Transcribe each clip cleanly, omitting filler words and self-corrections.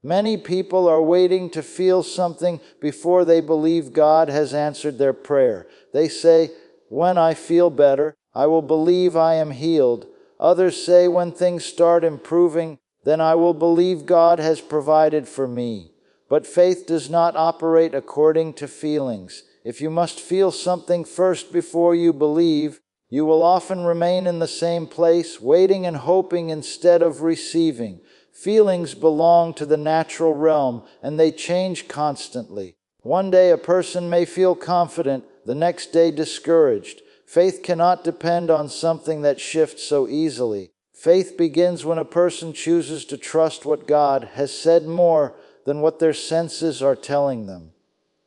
Many people are waiting to feel something before they believe God has answered their prayer. They say, "When I feel better, I will believe I am healed." Others say, "When things start improving, then I will believe God has provided for me." But faith does not operate according to feelings. If you must feel something first before you believe, you will often remain in the same place, waiting and hoping instead of receiving. Feelings belong to the natural realm, and they change constantly. One day a person may feel confident, the next day discouraged. Faith cannot depend on something that shifts so easily. Faith begins when a person chooses to trust what God has said more than what their senses are telling them.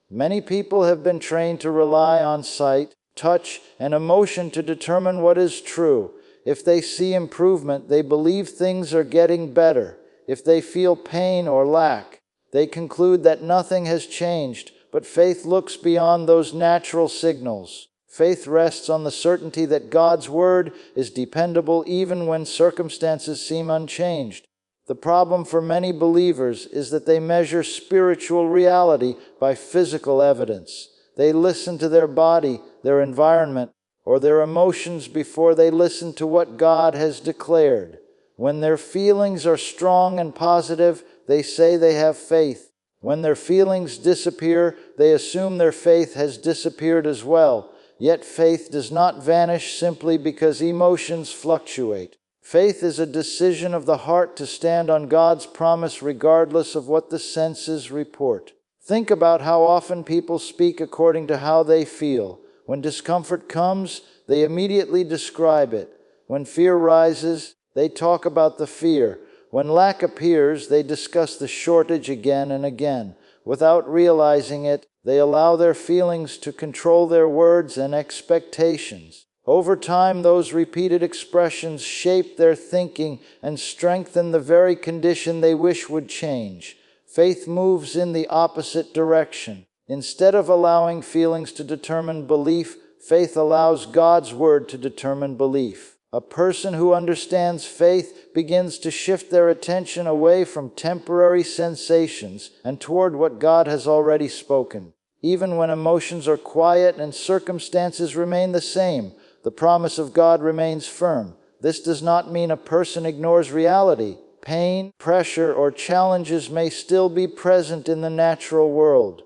Many people have been trained to rely on sight, touch, and emotion to determine what is true. If they see improvement, they believe things are getting better. If they feel pain or lack, they conclude that nothing has changed. But faith looks beyond those natural signals. Faith rests on the certainty that God's word is dependable even when circumstances seem unchanged. The problem for many believers is that they measure spiritual reality by physical evidence. They listen to their body, their environment, or their emotions before they listen to what God has declared. When their feelings are strong and positive, they say they have faith. When their feelings disappear, they assume their faith has disappeared as well. Yet faith does not vanish simply because emotions fluctuate. Faith is a decision of the heart to stand on God's promise regardless of what the senses report. Think about how often people speak according to how they feel. When discomfort comes, they immediately describe it. When fear rises, they talk about the fear. When lack appears, they discuss the shortage again and again. Without realizing it, they allow their feelings to control their words and expectations. Over time, those repeated expressions shape their thinking and strengthen the very condition they wish would change. Faith moves in the opposite direction. Instead of allowing feelings to determine belief, faith allows God's word to determine belief. A person who understands faith begins to shift their attention away from temporary sensations and toward what God has already spoken. Even when emotions are quiet and circumstances remain the same, the promise of God remains firm. This does not mean a person ignores reality. Pain, pressure, or challenges may still be present in the natural world.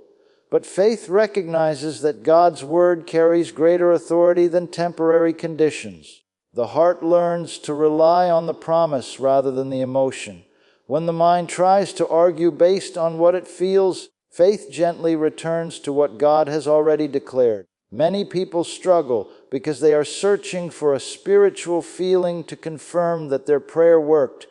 But faith recognizes that God's word carries greater authority than temporary conditions. The heart learns to rely on the promise rather than the emotion. When the mind tries to argue based on what it feels, faith gently returns to what God has already declared. Many people struggle because they are searching for a spiritual feeling to confirm that their prayer worked.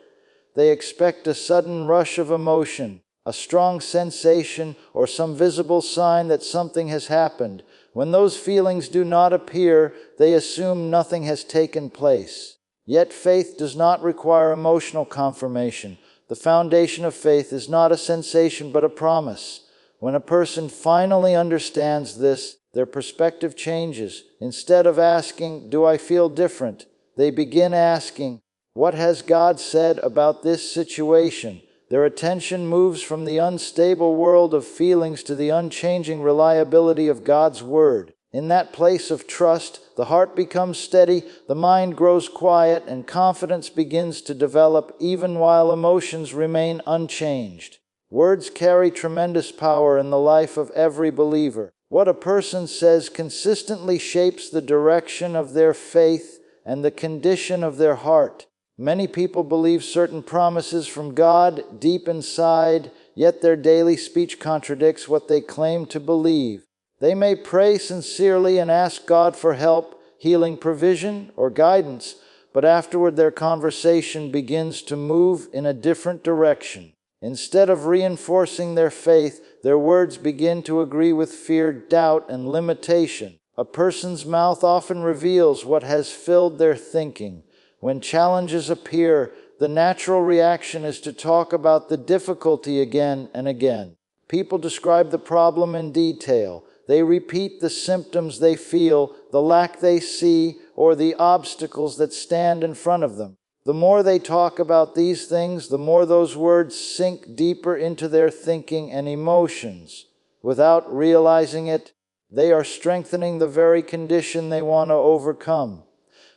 They expect a sudden rush of emotion, a strong sensation, or some visible sign that something has happened. When those feelings do not appear, they assume nothing has taken place. Yet faith does not require emotional confirmation. The foundation of faith is not a sensation but a promise. When a person finally understands this, their perspective changes. Instead of asking, "Do I feel different?" they begin asking, "What has God said about this situation?" Their attention moves from the unstable world of feelings to the unchanging reliability of God's word. In that place of trust, the heart becomes steady, the mind grows quiet, and confidence begins to develop even while emotions remain unchanged. Words carry tremendous power in the life of every believer. What a person says consistently shapes the direction of their faith and the condition of their heart. Many people believe certain promises from God deep inside, yet their daily speech contradicts what they claim to believe. They may pray sincerely and ask God for help, healing, provision, or guidance, but afterward their conversation begins to move in a different direction. Instead of reinforcing their faith, their words begin to agree with fear, doubt, and limitation. A person's mouth often reveals what has filled their thinking. When challenges appear, the natural reaction is to talk about the difficulty again and again. People describe the problem in detail. They repeat the symptoms they feel, the lack they see, or the obstacles that stand in front of them. The more they talk about these things, the more those words sink deeper into their thinking and emotions. Without realizing it, they are strengthening the very condition they want to overcome.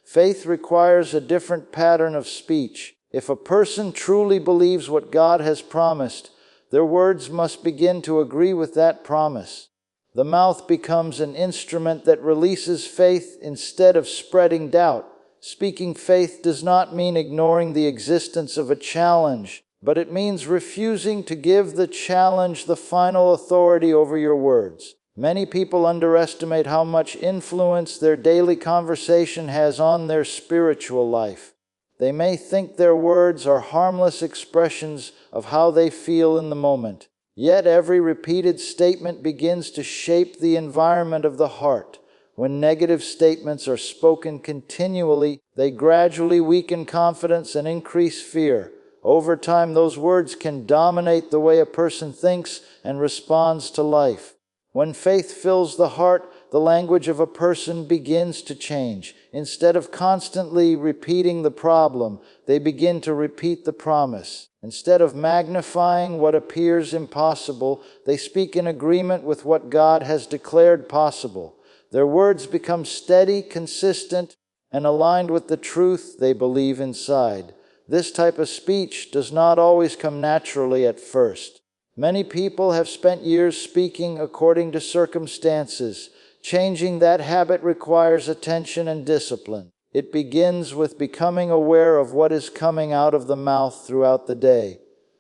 Faith requires a different pattern of speech. If a person truly believes what God has promised, their words must begin to agree with that promise. The mouth becomes an instrument that releases faith instead of spreading doubt. Speaking faith does not mean ignoring the existence of a challenge, but it means refusing to give the challenge the final authority over your words. Many people underestimate how much influence their daily conversation has on their spiritual life. They may think their words are harmless expressions of how they feel in the moment. Yet every repeated statement begins to shape the environment of the heart. When negative statements are spoken continually, they gradually weaken confidence and increase fear. Over time, those words can dominate the way a person thinks and responds to life. When faith fills the heart, the language of a person begins to change. Instead of constantly repeating the problem, they begin to repeat the promise. Instead of magnifying what appears impossible, they speak in agreement with what God has declared possible. Their words become steady, consistent, and aligned with the truth they believe inside. This type of speech does not always come naturally at first. Many people have spent years speaking according to circumstances. Changing that habit requires attention and discipline. It begins with becoming aware of what is coming out of the mouth throughout the day.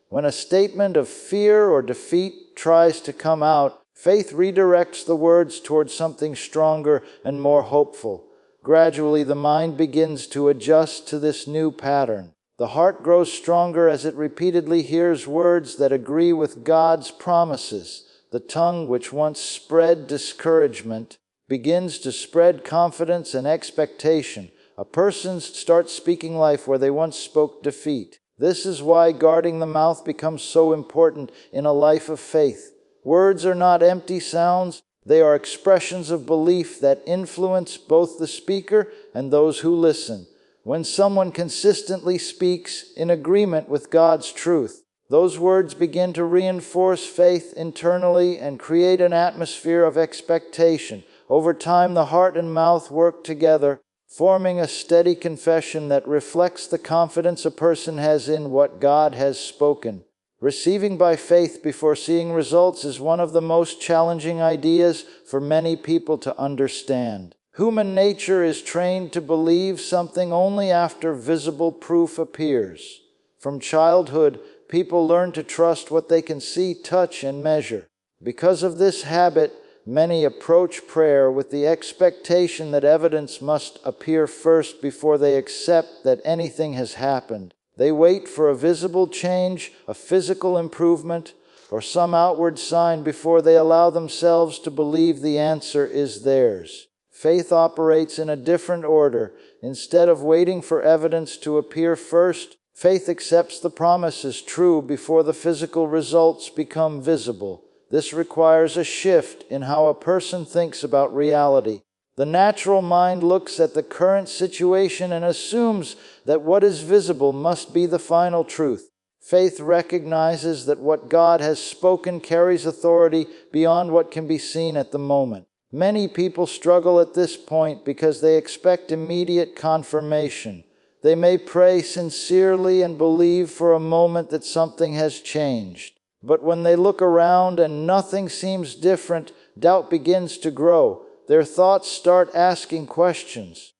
When a statement of fear or defeat tries to come out, faith redirects the words towards something stronger and more hopeful. Gradually, the mind begins to adjust to this new pattern. The heart grows stronger as it repeatedly hears words that agree with God's promises. The tongue, which once spread discouragement, begins to spread confidence and expectation. A person starts speaking life where they once spoke defeat. This is why guarding the mouth becomes so important in a life of faith. Words are not empty sounds. They are expressions of belief that influence both the speaker and those who listen. When someone consistently speaks in agreement with God's truth, those words begin to reinforce faith internally and create an atmosphere of expectation. Over time, the heart and mouth work together, forming a steady confession that reflects the confidence a person has in what God has spoken. Receiving by faith before seeing results is one of the most challenging ideas for many people to understand. Human nature is trained to believe something only after visible proof appears. From childhood, people learn to trust what they can see, touch, and measure. Because of this habit, many approach prayer with the expectation that evidence must appear first before they accept that anything has happened. They wait for a visible change, a physical improvement, or some outward sign before they allow themselves to believe the answer is theirs. Faith operates in a different order. Instead of waiting for evidence to appear first, faith accepts the promise as true before the physical results become visible. This requires a shift in how a person thinks about reality. The natural mind looks at the current situation and assumes that what is visible must be the final truth. Faith recognizes that what God has spoken carries authority beyond what can be seen at the moment. Many people struggle at this point because they expect immediate confirmation. They may pray sincerely and believe for a moment that something has changed. But when they look around and nothing seems different, doubt begins to grow. Their thoughts start asking questions.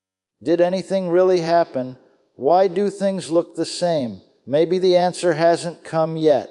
Did anything really happen? Why do things look the same? Maybe the answer hasn't come yet.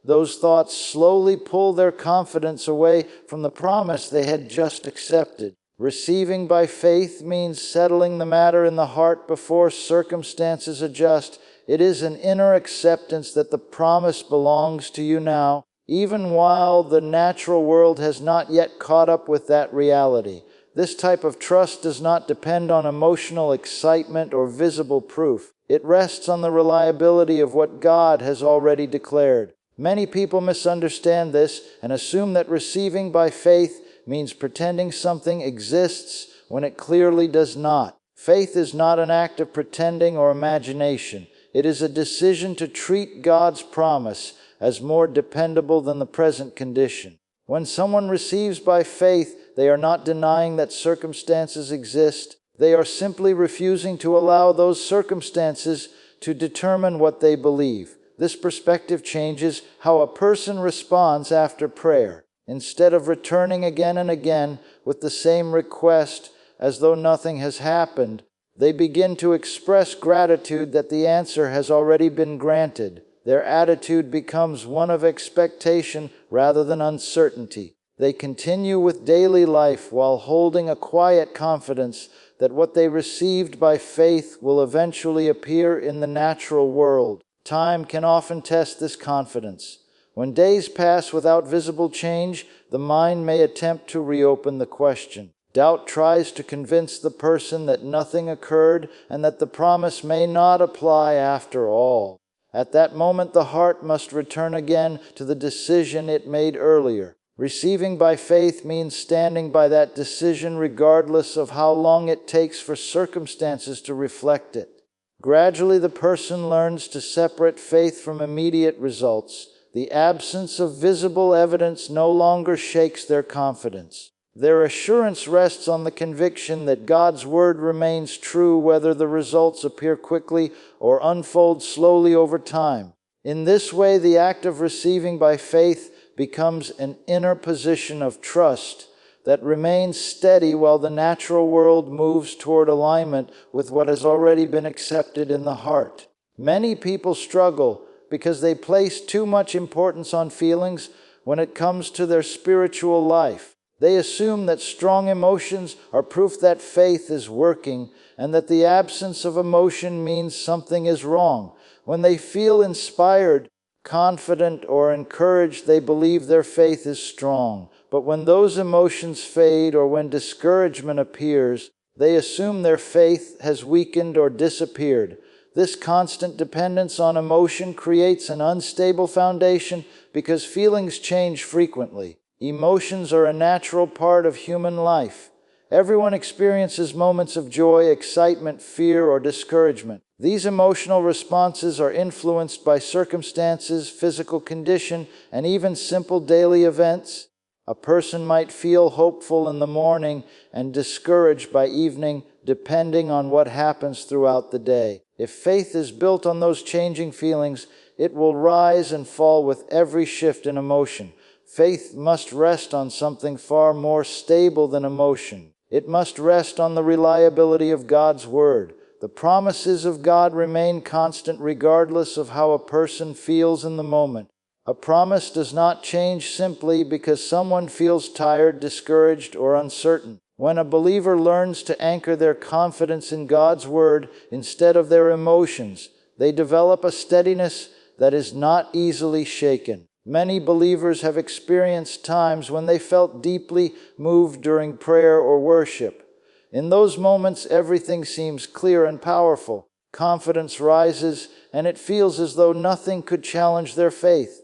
Those thoughts slowly pull their confidence away from the promise they had just accepted. Receiving by faith means settling the matter in the heart before circumstances adjust. It is an inner acceptance that the promise belongs to you now, even while the natural world has not yet caught up with that reality. This type of trust does not depend on emotional excitement or visible proof. It rests on the reliability of what God has already declared. Many people misunderstand this and assume that receiving by faith means pretending something exists when it clearly does not. Faith is not an act of pretending or imagination. It is a decision to treat God's promise as more dependable than the present condition. When someone receives by faith, they are not denying that circumstances exist. They are simply refusing to allow those circumstances to determine what they believe. This perspective changes how a person responds after prayer. Instead of returning again and again with the same request as though nothing has happened, they begin to express gratitude that the answer has already been granted. Their attitude becomes one of expectation rather than uncertainty. They continue with daily life while holding a quiet confidence that what they received by faith will eventually appear in the natural world. Time can often test this confidence. When days pass without visible change, the mind may attempt to reopen the question. Doubt tries to convince the person that nothing occurred and that the promise may not apply after all. At that moment, the heart must return again to the decision it made earlier. Receiving by faith means standing by that decision regardless of how long it takes for circumstances to reflect it. Gradually, the person learns to separate faith from immediate results. The absence of visible evidence no longer shakes their confidence. Their assurance rests on the conviction that God's word remains true whether the results appear quickly or unfold slowly over time. In this way, the act of receiving by faith becomes an inner position of trust that remains steady while the natural world moves toward alignment with what has already been accepted in the heart. Many people struggle because they place too much importance on feelings when it comes to their spiritual life. They assume that strong emotions are proof that faith is working and that the absence of emotion means something is wrong. When they feel inspired, confident, or encouraged, they believe their faith is strong. But when those emotions fade or when discouragement appears, they assume their faith has weakened or disappeared. This constant dependence on emotion creates an unstable foundation because feelings change frequently. Emotions are a natural part of human life. Everyone experiences moments of joy, excitement, fear, or discouragement. These emotional responses are influenced by circumstances, physical condition, and even simple daily events. A person might feel hopeful in the morning and discouraged by evening, depending on what happens throughout the day. If faith is built on those changing feelings, it will rise and fall with every shift in emotion. Faith must rest on something far more stable than emotion. It must rest on the reliability of God's word. The promises of God remain constant regardless of how a person feels in the moment. A promise does not change simply because someone feels tired, discouraged, or uncertain. When a believer learns to anchor their confidence in God's word instead of their emotions, they develop a steadiness that is not easily shaken. Many believers have experienced times when they felt deeply moved during prayer or worship. In those moments, everything seems clear and powerful. Confidence rises, and it feels as though nothing could challenge their faith.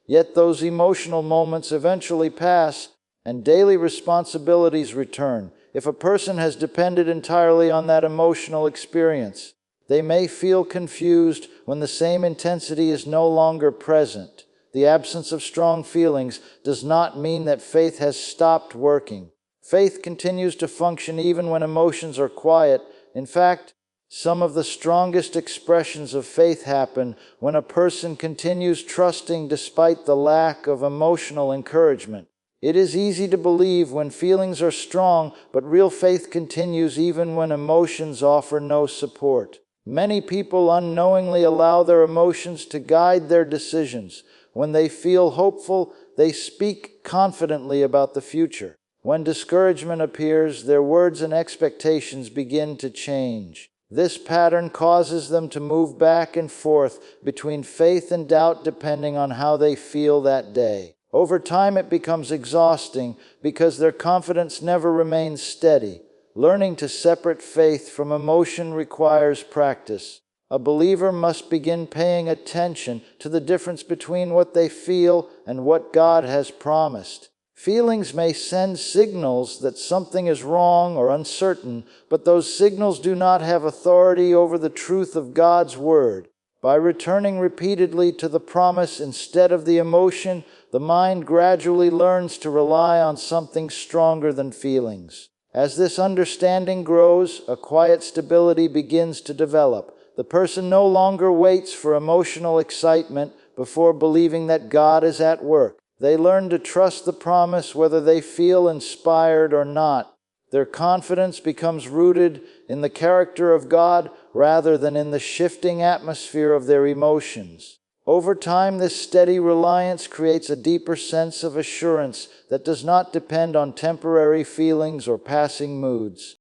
Yet those emotional moments eventually pass, and daily responsibilities return. If a person has depended entirely on that emotional experience, they may feel confused when the same intensity is no longer present. The absence of strong feelings does not mean that faith has stopped working. Faith continues to function even when emotions are quiet. In fact, some of the strongest expressions of faith happen when a person continues trusting despite the lack of emotional encouragement. It is easy to believe when feelings are strong, but real faith continues even when emotions offer no support. Many people unknowingly allow their emotions to guide their decisions. When they feel hopeful, they speak confidently about the future. When discouragement appears, their words and expectations begin to change. This pattern causes them to move back and forth between faith and doubt depending on how they feel that day. Over time, it becomes exhausting because their confidence never remains steady. Learning to separate faith from emotion requires practice. A believer must begin paying attention to the difference between what they feel and what God has promised. Feelings may send signals that something is wrong or uncertain, but those signals do not have authority over the truth of God's Word. By returning repeatedly to the promise instead of the emotion, the mind gradually learns to rely on something stronger than feelings. As this understanding grows, a quiet stability begins to develop. The person no longer waits for emotional excitement before believing that God is at work. They learn to trust the promise whether they feel inspired or not. Their confidence becomes rooted in the character of God rather than in the shifting atmosphere of their emotions. Over time, this steady reliance creates a deeper sense of assurance that does not depend on temporary feelings or passing moods.